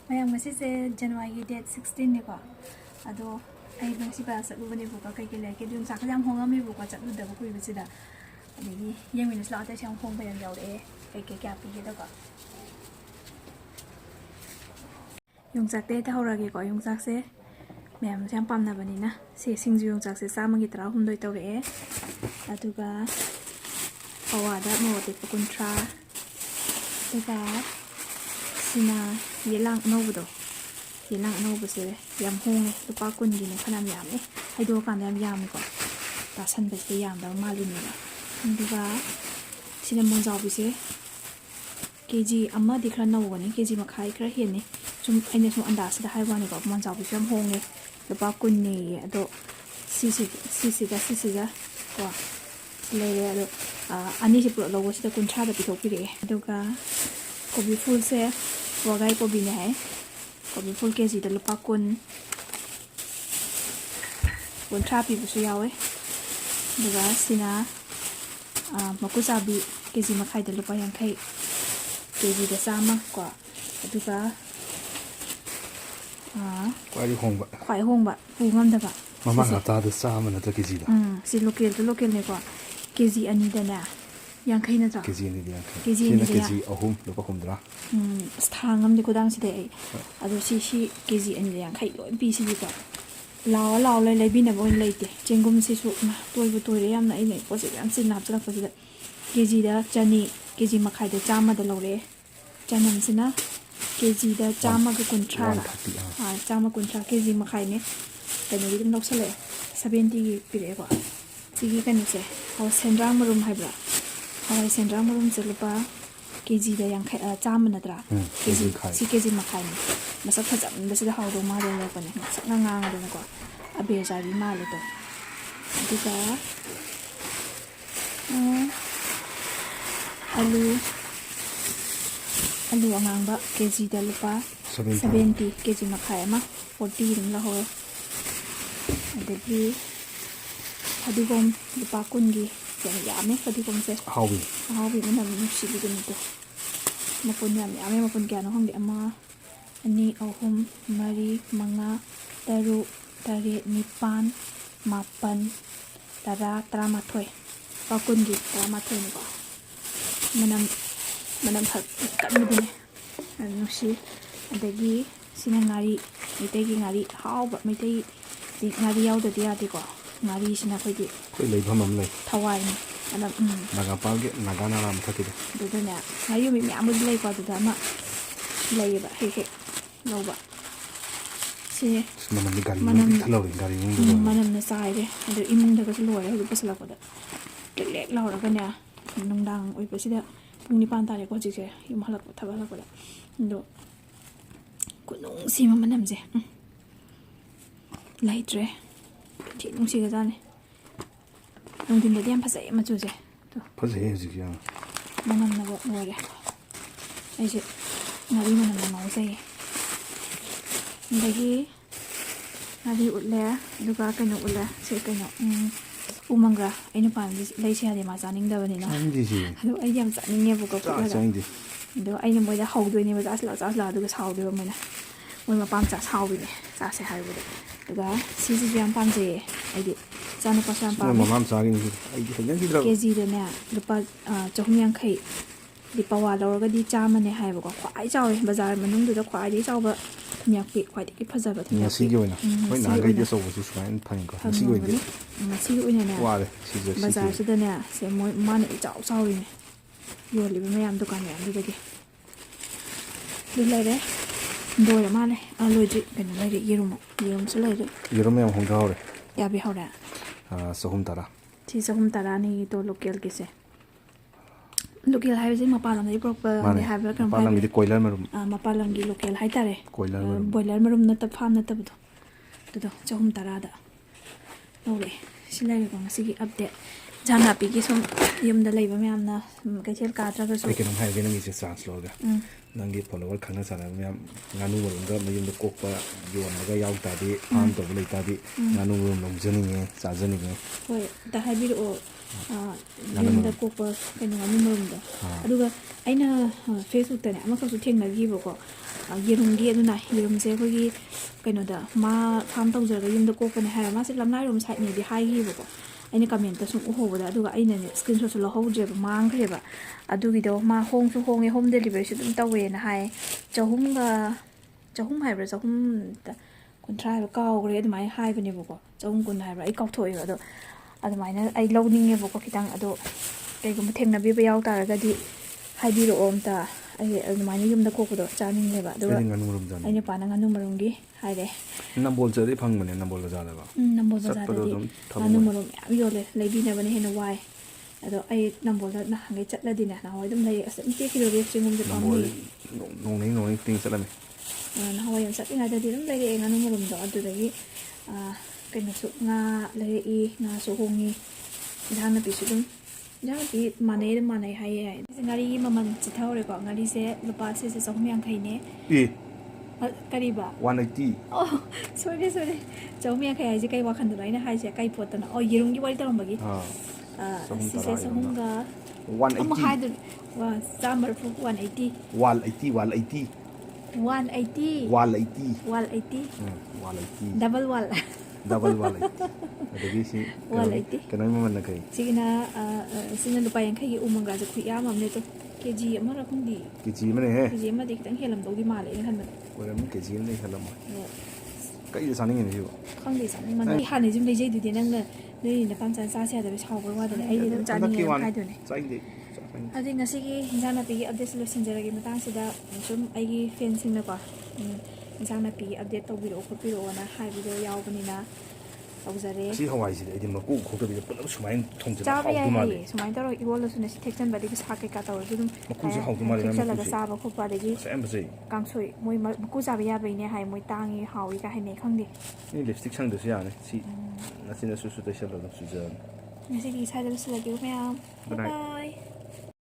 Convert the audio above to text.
ꯃꯌꯥꯝ ꯉꯁꯤꯁꯦ ꯖꯅꯋꯥꯔꯤꯒꯤ ꯗꯦꯠ 16ꯅꯦꯀꯣ ꯑꯗꯣ ꯑꯩ ꯉꯁꯤ ꯕꯖꯥꯔ ꯆꯠꯂꯨꯕꯅꯦꯕꯀꯣ ꯀꯩꯀꯩ ꯂꯩꯒꯦ ꯌꯣꯡꯆꯥꯛꯁꯦ ꯌꯥꯝ ꯍꯣꯡꯉꯝꯃꯦꯕꯀꯣ ꯆꯠꯂꯨꯗꯕ ꯀꯨꯏꯕꯁꯤꯗ ꯑꯗꯒꯤ ꯌꯦꯡꯃꯤꯟꯅꯁꯨ ꯂꯥꯛꯑꯣ ꯑꯇꯩꯁꯨ ꯌꯥꯝ ꯍꯣꯡꯕ ꯌꯥꯝ ꯌꯥꯎꯔꯛꯑꯦ ꯀꯩꯀꯩ ꯀꯌꯥ ꯄꯤꯒꯦꯗꯀꯣ ꯌꯣꯡꯆꯥꯛꯇ ꯍꯦꯛꯇ ꯍꯧꯔꯛꯑꯒꯦꯀꯣ ꯌꯣꯡꯆꯥꯛꯁꯦ ꯃꯌꯥꯝꯁꯦ ꯌꯥꯝ ꯄꯥꯝꯅꯕꯅꯤꯅ ꯁꯤꯡꯖꯨ ꯌꯣꯡꯆꯥꯛꯁꯦ 100ꯒꯤ 16 ꯇꯧꯔꯛꯑꯦ ꯑꯗꯨꯒ ꯄꯋꯥꯗ ꯃꯣꯔꯣꯛ ꯑꯇꯦꯛꯄ 30 ꯑꯗꯨꯒ sina yelang anobado yelang anobase yam honge lupa 10gine khanam yamne haido kan yam yam ko ta san bese yam da malini ba nduga sina monjaw bise kg amma dikhra nawani kg makhai khra hene sum aine sum anda sida haiwani ko monjaw bise yam honge lupa 10 ne ado sisi ga ko lere ado ani si pro logo sida 30 da pithokpire aduga kobi full se wagai kobi ne hai kobi full kg da lupa 10 pi busu yawe duga sina makusabi kg makhai da lupa 50 kg da sama ko aduga kwai hongba pungam da ba mama ngata da sama na ta kg da si local ne ko kg ani da na 50 na ta kg ni da kg ni kg ahum lupa 10 sthangam de kodang si de ado si kg ani da 50 loi bi si di ko law lai bi na boin leite chengum si su na toibu toire yam na ai nei posi yam sin nap chala posi da kg da chani kg makhai da chama da lore chanam sina kg da chama ga 30 chama 30 kg makhai ne kani ri dum noksale 70 pire ko sigi kani se ho sendrang marum haibra hawai sendrang marum se lupa kg da 50 chama na dra kg si kg makhai ne masak phajam basida hawdo ma do ko ne sakna ngang do ko abe jari ma le to duka alu angang ba kg da lupa 70 kg makhai ma 40 rim la ho adegi adigom lupa 10 gi yame adigom se hawi na nusi gi ni to mapun yame mapun kya no hongdi ama ani ahum mari manga taru tare nipan mapan tara tramathoi pakun gi tramathoi ni ko manam phak kamdi nusi adagi sina ngari mitei gi ngari hauba mitei ngari yauda dia di ko ngari sina khoi lei bhamam lei thawai ni adam naga palge naga naram thakide do na ngari mi amud lei ko da ma lei ba he noba si manam ni gari manam na sai de ado imung da ko lore hu pasala ko da lek laura ka ne nungdang oi pasida pung ni pan tare ko ji je yum halak thabala ko da ndo kunung si manam je laitre thi nung si ga jane nung din da diam phasai ma chu je to phasai ji ya manam na bo lore ai je ngari manam na mau sai ndagi ngari utle duga kanu ulle se kanu umangra ainu pan lai sia de ma janing da bani na ado ai yam janing ne bu ko ko do ainu moi da hawdoi ne ba jasla duga sawde ba moi na moi ma pam cha sawi ne cha se hai bu duga si yam pam je ai di chana pa sam pam mama cha gi ni ai di hajan di dra kg de ne lupa 250 di pawa lawga di chama ne hai ba ko khwai chawe bazar manung du da khwai di chawba thumyak pi khwai di phajaba thumyak si gi oina hoi na gai de so bu su swain phang ko si gi oina si gi oina ne wa de si je bazar su da ne se moi man chaw ni yo li ba mayam dukan ya du de du lai de do ya ma le aloji ben lai de yerum su lai de yerum yam hong da ya bi hawra sohum tara ti sohum tara ni to local ke se local hai je mapalam ni proper ni hai ba kan mapalam ni koilar marum mapalam gi local hai tare koilar boiler marum na ta farm na ta bu to sohum tara da ore silai ko ngasi gi update ꯏꯟꯁꯥꯡ ꯅꯥꯄꯤꯒꯤ ꯁꯨꯝ ꯌꯨꯝꯗ ꯂꯩꯕ ꯃꯌꯥꯝꯅ ꯀꯩꯊꯦꯜ ꯀꯥꯗ꯭ꯔꯒꯁꯨ ꯑꯩ ꯀꯩꯅꯣꯝ ꯍꯥꯏꯔꯒꯦ ꯅꯪꯒꯤꯁꯦ ꯆꯥꯟꯁ ꯂꯧꯔꯒ ꯅꯪꯒꯤ ꯐꯣꯂꯣꯋꯔ ꯈꯪꯅ ꯆꯥꯟꯅꯕ ꯃꯌꯥꯝ ꯉꯥꯅꯨ ꯃꯔꯨꯝꯒ ꯃꯌꯨꯝꯗ ꯀꯣꯛꯄ ꯌꯣꯟꯕꯒ ꯌꯥꯎ ꯇꯥꯔꯗꯤ ꯐꯥꯝ ꯇꯧꯕ ꯂꯩ ꯇꯥꯔꯗꯤ ꯉꯥꯅꯨ ꯃꯔꯨꯝ ꯂꯧꯖꯅꯤꯡꯉꯦ ꯆꯥꯖꯅꯤꯡꯉꯦ ꯍꯣꯏ ꯑꯝꯇ ꯍꯥꯏꯕꯤꯔꯛꯑꯣ ꯉꯥꯅꯨ ꯌꯨꯝꯗ ꯃꯔꯨꯝ ꯀꯣꯛꯄ ꯀꯩꯅꯣ ꯉꯥꯅꯨ ꯃꯔꯨꯝꯗꯣ ꯑꯗꯨꯒ ꯑꯩꯅ ꯐꯦꯁꯕꯨꯛꯇꯅꯦ ꯑꯃꯈꯛꯁꯨ ꯊꯦꯡꯅꯈꯤꯕꯀꯣ ꯌꯦꯔꯨꯝꯒꯤ ꯑꯗꯨꯅ ꯌꯦꯔꯨꯝꯁꯦ ꯑꯩꯈꯣꯏꯒꯤ ꯀꯩꯅꯣꯗ ꯃꯥ ꯐꯥꯝ ꯇꯧꯖꯔꯒ ꯌꯨꯝꯗ ꯀꯣꯛꯄꯅꯦ ꯍꯥꯏꯔ ꯃꯥꯁꯦ ꯂꯝꯂꯥꯏꯔꯣꯝ ꯁꯥꯏꯠꯅꯦꯗꯤ ꯍꯥꯏꯈꯤꯕꯀꯣ ꯑꯩꯅ ꯀꯃꯦꯟꯇ ꯁꯨꯝ ꯎꯍꯧꯕꯗ ꯑꯗꯨꯒ ꯑꯩꯅꯅꯦ ꯁ꯭ꯀ꯭ꯔꯤꯟ ꯁꯣꯠꯁꯨ ꯂꯧꯍꯧꯗ꯭ꯔꯦꯕ ꯃꯥꯡꯈ꯭ꯔꯦꯕ ꯑꯗꯨꯒꯤꯗꯣ ꯃꯥ ꯍꯣꯡꯁꯨ ꯍꯣꯡꯉꯦ ꯍꯣꯝ ꯗꯦꯂꯤꯚꯔꯤꯁꯨ ꯑꯗꯨꯝ ꯇꯧꯋꯦꯅ ꯍꯥꯏ ꯆꯍꯨꯝ ꯍꯥꯏꯕ꯭ꯔꯥ ꯆꯍꯨꯝ ꯀꯨꯟꯊ꯭ꯔꯥ ꯍꯥꯏꯕ ꯀꯥꯎꯈ꯭ꯔꯦ ꯑꯗꯨꯃꯥꯏꯅ ꯍꯥꯏꯕꯅꯦꯕꯀோ ꯆꯍꯨꯝ ꯀꯨꯟ ꯍꯥꯏꯕ꯭ꯔꯥ ꯑꯩ ꯀꯥꯎꯊꯣꯛꯑꯦꯕ ꯑꯗꯣ ꯑꯗꯨꯃꯥꯏꯅ ꯑꯩ ꯂꯧꯅꯤꯡꯉꯦꯕꯀꯣ ꯈꯤꯇꯪ ꯑꯗꯣ ꯀꯩꯒꯨꯝꯕ ꯊꯦꯡꯅꯕꯤꯕ ꯌꯥꯎ ꯇꯥꯔꯒꯗꯤ ꯍꯥꯏꯕꯤꯔꯛꯑꯣ ꯑꯝꯇ ꯑꯩ ꯑꯗꯨꯃꯥꯏꯅ ꯌꯨꯝꯗ ꯀꯣꯛꯄꯗꯣ ꯆꯥꯅꯤꯡꯉꯦꯕ ꯑꯗꯨꯒ ꯑꯩꯗꯤ ꯉꯥꯅꯨ ꯃꯔꯨꯝ ꯑꯩ ꯆꯥꯅꯤꯡꯉꯦ ꯅꯨꯄꯥꯅ ꯉꯥꯅꯨ ꯃꯔꯨꯝꯒꯤ ꯍꯥꯏꯔꯦ ꯅꯝꯕꯣꯜ ꯆꯠꯂꯗꯤ ꯐꯪꯕꯅꯦ ꯅꯝꯕꯣꯜ ꯕꯖꯥꯔꯗꯀꯣ ꯅꯝꯕꯣꯜ ꯆꯠꯄꯗꯣ ꯕꯖꯥꯔꯗꯗꯤ ꯑꯗꯨꯝ ꯉꯥꯅꯨ ꯊꯕꯛ ꯃꯔꯨꯝ ꯃꯌꯥꯝ ꯌꯣꯜꯂꯦ ꯂꯩꯕꯤꯅꯕꯅ ꯍꯦꯟꯅ ꯋꯥꯏ ꯑꯗꯣ ꯑꯩ ꯅꯝꯕꯣꯜꯗ ꯅꯍꯥꯟꯒꯩ ꯆꯠꯂꯗꯤꯅꯦ ꯅꯍꯥꯟꯋꯥꯏ ꯑꯗꯨꯝ ꯂꯩ ꯑꯁ ꯑꯗꯨꯝ ꯇꯦꯛꯈꯤꯗꯣꯔꯦ ꯆꯦꯡꯒꯨꯝꯁꯦ ꯄꯥꯝꯃꯨꯏ ꯅꯝꯕꯣꯜꯗꯤ ꯅꯣꯡ ꯅꯤꯅꯤ ꯈꯨꯗꯤꯡ ꯆꯠꯂꯝꯃꯤ ꯅꯍꯥꯟꯋꯥꯏ ꯌꯥꯝ ꯆꯠꯂꯤꯉꯩꯗꯗꯤ ꯑꯗꯨꯝ ꯂꯩꯔꯛꯑꯦ ꯉꯥꯅꯨ ꯃꯔꯨꯝꯗꯣ ꯑꯗꯨꯗꯒꯤ ꯀꯩꯅꯣꯁꯨ ꯉꯥ ꯂꯩꯔꯛꯏ ꯉꯥꯁꯨ ꯍꯣꯡꯉꯤ ꯏꯟꯖꯥꯡ ꯅꯥꯄꯤꯁꯨ ꯑꯗꯨꯝ ꯏꯟꯖꯥꯡ ꯅꯥꯄꯤ ꯃꯥꯟꯅꯩ ꯍꯥꯏꯌꯦ ꯉꯥꯔꯤꯒꯤ ꯃꯃꯜ ꯆꯤꯊꯍꯧꯔꯦꯀꯣ ꯉꯥꯔꯤꯁꯦ ꯂꯨꯄꯥ ꯁꯤꯁꯦ 350ꯅꯦ ꯀꯔꯤꯕ 180 ꯑꯣ ꯁꯣꯏꯔꯦ 350 ꯍꯥꯏꯁꯦ ꯀꯩ ꯋꯥꯈꯟꯗꯅꯣ ꯑꯩꯅ ꯍꯥꯏꯁꯦ ꯀꯩ ꯄꯣꯠꯇꯅꯣ ꯑꯣ ꯌꯦꯔꯨꯝꯒꯤ ꯋꯥꯔꯤ ꯇꯧꯔꯝꯕꯒꯤ ꯆꯍꯨꯝ ꯁꯤꯁꯦ ꯇꯔꯥ ꯌꯣꯟꯕ ꯆꯍꯨꯝꯒ ꯑꯃꯨꯛ 180 ꯍꯥꯏꯗꯨꯅꯤ ꯆꯥꯝꯃ ꯃꯔꯐꯨ 180 180 ꯗꯕꯜ ꯋꯥꯜ ꯗꯕꯜ 180 ꯑꯗꯒꯤ ꯁꯤ ꯀꯩꯅꯣꯒꯤ ꯃꯃꯜꯅ ꯀꯩ ꯁꯤꯅ ꯂꯨꯄꯥ 50ꯒꯤ ꯎ ꯃꯪꯒ꯭ꯔꯥꯁꯦ ꯈꯨꯌꯥꯝ ꯑꯃꯅꯦ ꯇꯣ ꯀꯦꯖꯤ ꯑꯃꯔ ꯈꯪꯗꯦ ꯀꯦꯖꯤ ꯑꯃꯅꯦꯍꯦ ꯀꯦꯖꯤ ꯑꯃꯗꯤ ꯈꯤꯇꯪ ꯍꯦꯜꯂꯝꯗꯧꯗꯤ ꯃꯥꯜꯂꯦ ꯑꯩꯅ ꯈꯟꯕꯗ ꯑꯣꯏꯔꯝꯅꯤ ꯀꯦꯖꯤ ꯑꯃꯗꯤ ꯍꯦꯜꯂꯝꯃꯣꯏ ꯀꯩꯗ ꯆꯥꯅꯤꯡꯉꯤꯅꯣ ꯁꯤꯕꯨ ꯈꯪꯗꯦ ꯆꯥꯅꯤꯡꯃꯟ ꯑꯩ ꯍꯥꯟꯅꯩ ꯁꯨꯝ ꯂꯩꯖꯩꯗꯨꯗꯤ ꯅꯪꯅ ꯅꯣꯏ ꯅꯄꯥꯝꯆꯥ ꯆꯥꯁꯦ ꯌꯥꯗꯕꯩ ꯁꯥꯎꯕꯩ ꯋꯥꯗꯅꯦ ꯑꯩꯗꯤ ꯑꯗꯨꯝ ꯆꯥꯅꯤꯡꯉꯦ ꯍꯟꯗꯛꯀꯤ ꯑꯗꯨꯝ ꯋꯥꯅꯤ ꯍꯥꯏꯗꯣꯏꯅꯦ ꯆꯥꯏꯗꯦ ꯑꯗꯨꯗꯤ ꯉꯁꯤꯒꯤ ꯏꯟꯖꯥꯡ ꯅꯥꯄꯤꯒꯤ ꯑꯞꯗꯦꯠꯁꯦ ꯂꯣꯏꯁꯤꯟꯖꯔꯒꯦ ꯃꯇꯥꯡꯁꯤꯗ ꯁꯨꯝ ꯑꯩꯒꯤ ꯐꯦꯟꯁꯤꯡꯅꯀꯣ ꯏꯟꯖꯥꯡ ꯅꯥꯄꯤꯒꯤ ꯑꯞꯗꯦꯠ ꯇꯧꯕꯤꯔꯛꯑꯣ ꯈꯣꯠꯄꯤꯔꯛꯑꯣꯅ ꯍꯥꯏꯕꯗꯣ ꯌꯥꯎꯕꯅꯤꯅ ꯇꯧꯖꯔꯦ ꯑꯁꯤ ꯍꯋꯥꯏꯁꯤꯗꯤ ꯑꯩꯗꯤ ꯃꯀꯨ ꯈꯣꯛꯇꯕꯤꯗ ꯄꯨꯂꯞ ꯁꯨꯃꯥꯏꯅ ꯊꯣꯡꯖꯤꯜꯂ ꯆꯥꯕ ꯌꯥꯏ ꯍꯥꯎꯗꯧ ꯃꯥꯜꯂꯦ ꯍꯥꯏꯌꯦ ꯁꯨꯃꯥꯏꯅ ꯇꯧꯔꯒ ꯏꯔꯣꯜꯂꯁꯨꯅꯦ ꯁꯤ ꯊꯦꯛꯆꯟꯕ ꯑꯗꯒꯤ ꯁꯥꯛ ꯀꯩꯀꯥ ꯇꯧꯔꯁꯨ ꯑꯗꯨꯝ ꯃꯀꯨꯁꯦ ꯍꯥꯎꯗꯧ ꯃꯥꯜꯂꯦ ꯃꯥꯏ ꯊꯦꯛꯆꯜꯂꯒ ꯃꯀꯨꯁꯦ ꯆꯥꯕ ꯈꯣꯠꯄ ꯑꯗꯒꯤ ꯃꯁꯛ ꯌꯥꯝ ꯐꯖꯩ ꯀꯥꯡꯁꯣꯏ ꯃꯣꯏ ꯃꯀꯨ ꯆꯥꯕ ꯌꯥꯕꯩꯅꯦ ꯍꯥꯏ ꯃꯣꯏ ꯇꯥꯡꯉꯤ ꯍꯥꯎꯏ ꯀꯥ ꯍꯥꯏꯅꯩ ꯈꯪꯗꯦ ꯅ ꯂꯤꯞꯁꯇꯤꯛ ꯁꯪꯗ꯭ꯔꯁꯨ ꯌꯥꯅꯤ ꯁꯤ ꯅꯆꯤꯟꯅꯁꯨ ꯇꯩꯁꯜꯂꯒ ꯁꯨꯖꯔꯅꯤ ꯉꯁꯤꯗꯤ ꯁ꯭ꯋꯥꯏꯗ ꯂꯣꯏꯁꯤꯜꯂꯒꯦꯀꯣ ꯃꯌꯥꯝ ꯒꯨꯗ ꯅꯥꯏꯠ ꯕꯥꯏ